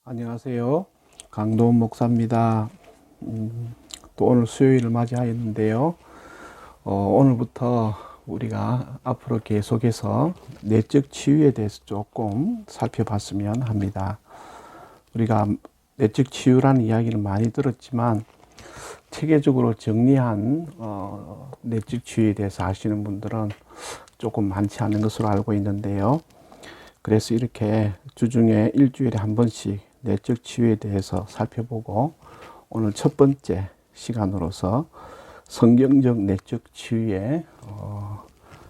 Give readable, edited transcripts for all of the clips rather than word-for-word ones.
안녕하세요. 강도원 목사입니다. 또 오늘 수요일을 맞이하였는데요. 오늘부터 우리가 앞으로 계속해서 내적 치유에 대해서 조금 살펴봤으면 합니다. 우리가 내적 치유라는 이야기를 많이 들었지만 체계적으로 정리한 내적 치유에 대해서 아시는 분들은 조금 많지 않은 것으로 알고 있는데요. 그래서 이렇게 주중에 일주일에 한 번씩 내적 치유에 대해서 살펴보고, 오늘 첫 번째 시간으로서 성경적 내적 치유의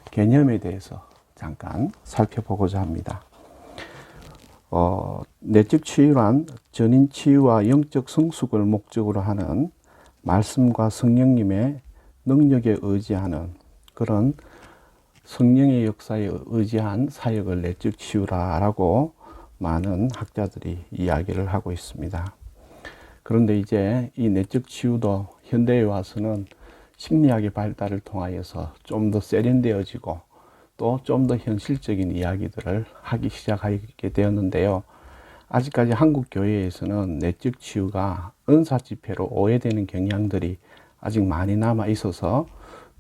개념에 대해서 잠깐 살펴보고자 합니다. 내적 치유란 전인 치유와 영적 성숙을 목적으로 하는 말씀과 성령님의 능력에 의지하는 그런 성령의 역사에 의지한 사역을 내적 치유라고 많은 학자들이 이야기를 하고 있습니다. 그런데 이제 이 내적 치유도 현대에 와서는 심리학의 발달을 통하여서 좀 더 세련되어지고 또 좀 더 현실적인 이야기들을 하기 시작하게 되었는데요. 아직까지 한국 교회에서는 내적 치유가 은사 집회로 오해되는 경향들이 아직 많이 남아 있어서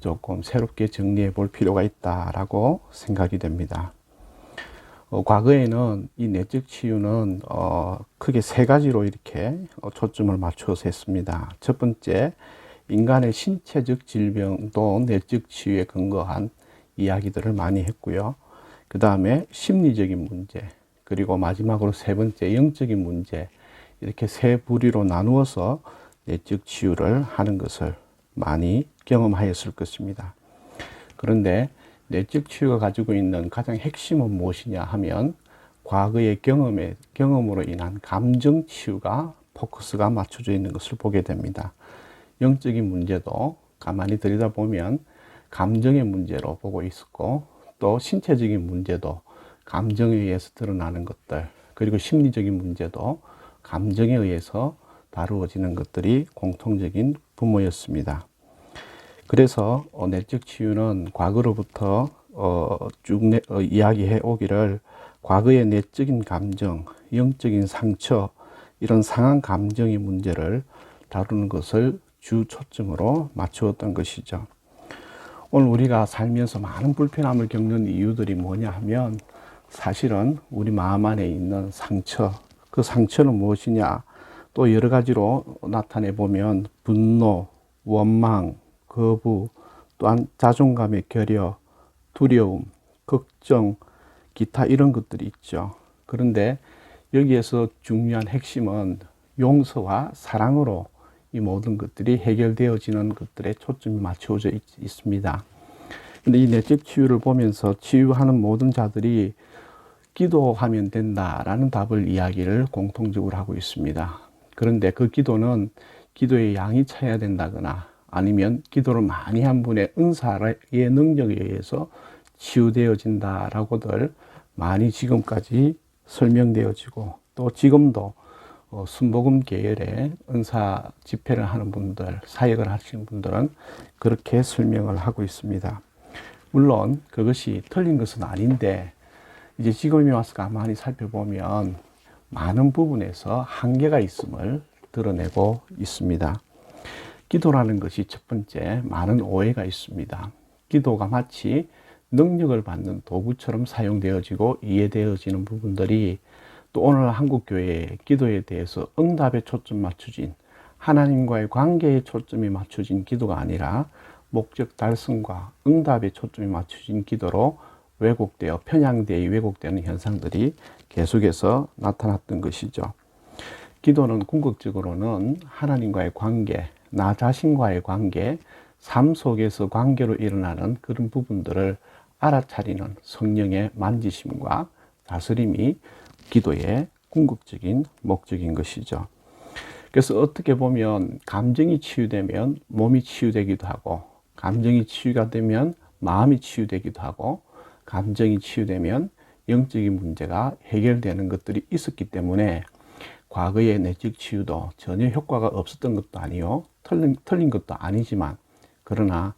조금 새롭게 정리해 볼 필요가 있다라고 생각이 됩니다. 과거에는 이 내적 치유는 크게 세 가지로 이렇게 초점을 맞춰서 했습니다. 첫 번째, 인간의 신체적 질병도 내적 치유에 근거한 이야기들을 많이 했고요. 그 다음에 심리적인 문제, 그리고 마지막으로 세 번째, 영적인 문제, 이렇게 세 부류로 나누어서 내적 치유를 하는 것을 많이 경험하였을 것입니다. 그런데 내적 치유가 가지고 있는 가장 핵심은 무엇이냐 하면 과거의 경험으로 인한 감정 치유가 포커스가 맞춰져 있는 것을 보게 됩니다. 영적인 문제도 가만히 들여다보면 감정의 문제로 보고 있었고, 또 신체적인 문제도 감정에 의해서 드러나는 것들, 그리고 심리적인 문제도 감정에 의해서 다루어지는 것들이 공통적인 부모였습니다. 그래서 내적 치유는 과거로부터 쭉 이야기해 오기를 과거의 내적인 감정, 영적인 상처, 이런 상한 감정의 문제를 다루는 것을 주 초점으로 맞추었던 것이죠. 오늘 우리가 살면서 많은 불편함을 겪는 이유들이 뭐냐 하면 사실은 우리 마음 안에 있는 상처, 그 상처는 무엇이냐, 또 여러 가지로 나타내 보면 분노, 원망, 거부, 또한 자존감의 결여, 두려움, 걱정, 기타 이런 것들이 있죠. 그런데 여기에서 중요한 핵심은 용서와 사랑으로 이 모든 것들이 해결되어지는 것들에 초점이 맞춰져 있습니다. 근데 이 내적 치유를 보면서 치유하는 모든 자들이 기도하면 된다라는 답을 이야기를 공통적으로 하고 있습니다. 그런데 그 기도는 기도의 양이 차야 된다거나 아니면 기도를 많이 한 분의 은사의 능력에 의해서 치유되어진다라고들 많이 지금까지 설명되어지고, 또 지금도 순복음 계열의 은사 집회를 하는 분들, 사역을 하시는 분들은 그렇게 설명을 하고 있습니다. 물론 그것이 틀린 것은 아닌데, 이제 지금에 와서 가만히 살펴보면 많은 부분에서 한계가 있음을 드러내고 있습니다. 기도라는 것이 첫 번째, 많은 오해가 있습니다. 기도가 마치 능력을 받는 도구처럼 사용되어지고 이해되어지는 부분들이, 또 오늘 한국교회의 기도에 대해서 응답에 초점 맞춰진, 하나님과의 관계에 초점이 맞춰진 기도가 아니라 목적 달성과 응답에 초점이 맞춰진 기도로 왜곡되어 편향되어 왜곡되는 현상들이 계속해서 나타났던 것이죠. 기도는 궁극적으로는 하나님과의 관계, 나 자신과의 관계, 삶 속에서 관계로 일어나는 그런 부분들을 알아차리는 성령의 만지심과 다스림이 기도의 궁극적인 목적인 것이죠. 그래서 어떻게 보면 감정이 치유되면 몸이 치유되기도 하고, 감정이 치유가 되면 마음이 치유되기도 하고, 감정이 치유되면 영적인 문제가 해결되는 것들이 있었기 때문에 과거의 내적 치유도 전혀 효과가 없었던 것도 아니요, 틀린 것도 아니지만, 그러나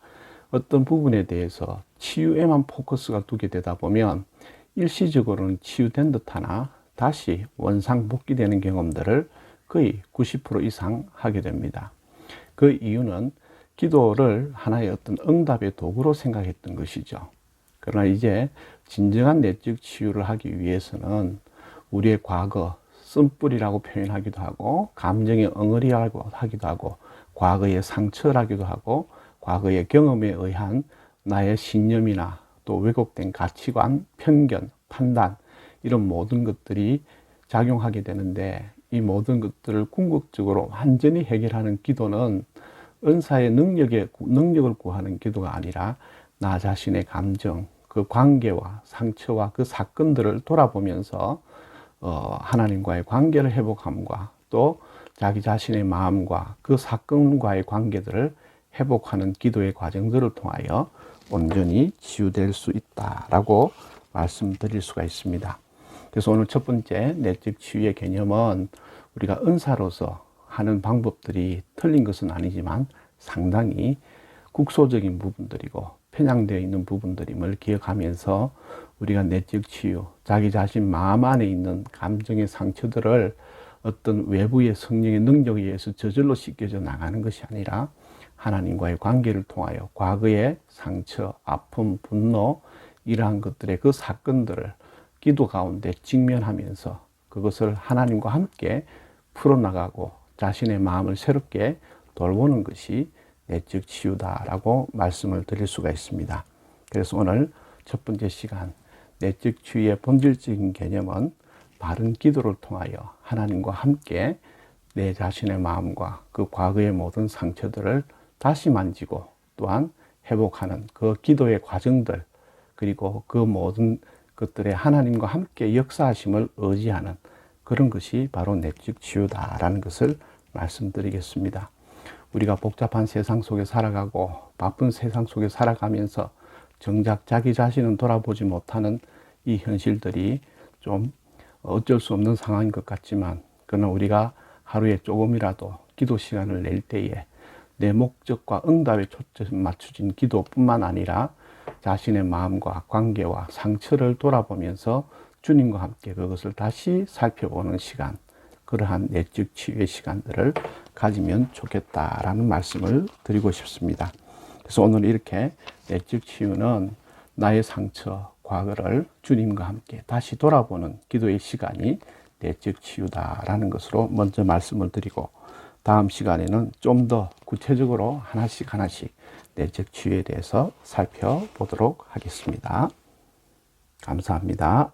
어떤 부분에 대해서 치유에만 포커스가 두게 되다 보면 일시적으로는 치유된 듯하나 다시 원상복귀되는 경험들을 거의 90% 이상 하게 됩니다. 그 이유는 기도를 하나의 어떤 응답의 도구로 생각했던 것이죠. 그러나 이제 진정한 내적 치유를 하기 위해서는 우리의 과거, 쓴뿌리라고 표현하기도 하고, 감정의 엉어리라고 하기도 하고, 과거의 상처라기도 하고, 과거의 경험에 의한 나의 신념이나 또 왜곡된 가치관, 편견, 판단, 이런 모든 것들이 작용하게 되는데, 이 모든 것들을 궁극적으로 완전히 해결하는 기도는 은사의 능력을 구하는 기도가 아니라 나 자신의 감정, 그 관계와 상처와 그 사건들을 돌아보면서 하나님과의 관계를 회복함과 또 자기 자신의 마음과 그 사건과의 관계들을 회복하는 기도의 과정들을 통하여 온전히 치유될 수 있다라고 말씀드릴 수가 있습니다. 그래서 오늘 첫 번째 내적 치유의 개념은 우리가 은사로서 하는 방법들이 틀린 것은 아니지만 상당히 국소적인 부분들이고 편향되어 있는 부분들임을 기억하면서 우리가 내적 치유, 자기 자신 마음 안에 있는 감정의 상처들을 어떤 외부의 성령의 능력에 의해서 저절로 씻겨져 나가는 것이 아니라 하나님과의 관계를 통하여 과거의 상처, 아픔, 분노 이러한 것들의 그 사건들을 기도 가운데 직면하면서 그것을 하나님과 함께 풀어나가고 자신의 마음을 새롭게 돌보는 것이 내적 치유다라고 말씀을 드릴 수가 있습니다. 그래서 오늘 첫 번째 시간 내적 치유의 본질적인 개념은 바른 기도를 통하여 하나님과 함께 내 자신의 마음과 그 과거의 모든 상처들을 다시 만지고 또한 회복하는 그 기도의 과정들, 그리고 그 모든 것들의 하나님과 함께 역사하심을 의지하는 그런 것이 바로 내적 치유다라는 것을 말씀드리겠습니다. 우리가 복잡한 세상 속에 살아가고 바쁜 세상 속에 살아가면서 정작 자기 자신은 돌아보지 못하는 이 현실들이 좀 어쩔 수 없는 상황인 것 같지만, 그러나 우리가 하루에 조금이라도 기도 시간을 낼 때에 내 목적과 응답에 초점 맞춰진 기도뿐만 아니라 자신의 마음과 관계와 상처를 돌아보면서 주님과 함께 그것을 다시 살펴보는 시간, 그러한 내적 치유의 시간들을 가지면 좋겠다라는 말씀을 드리고 싶습니다. 그래서 오늘 이렇게 내적 치유는 나의 상처, 과거를 주님과 함께 다시 돌아보는 기도의 시간이 내적 치유다라는 것으로 먼저 말씀을 드리고, 다음 시간에는 좀 더 구체적으로 하나씩 내적 치유에 대해서 살펴보도록 하겠습니다. 감사합니다.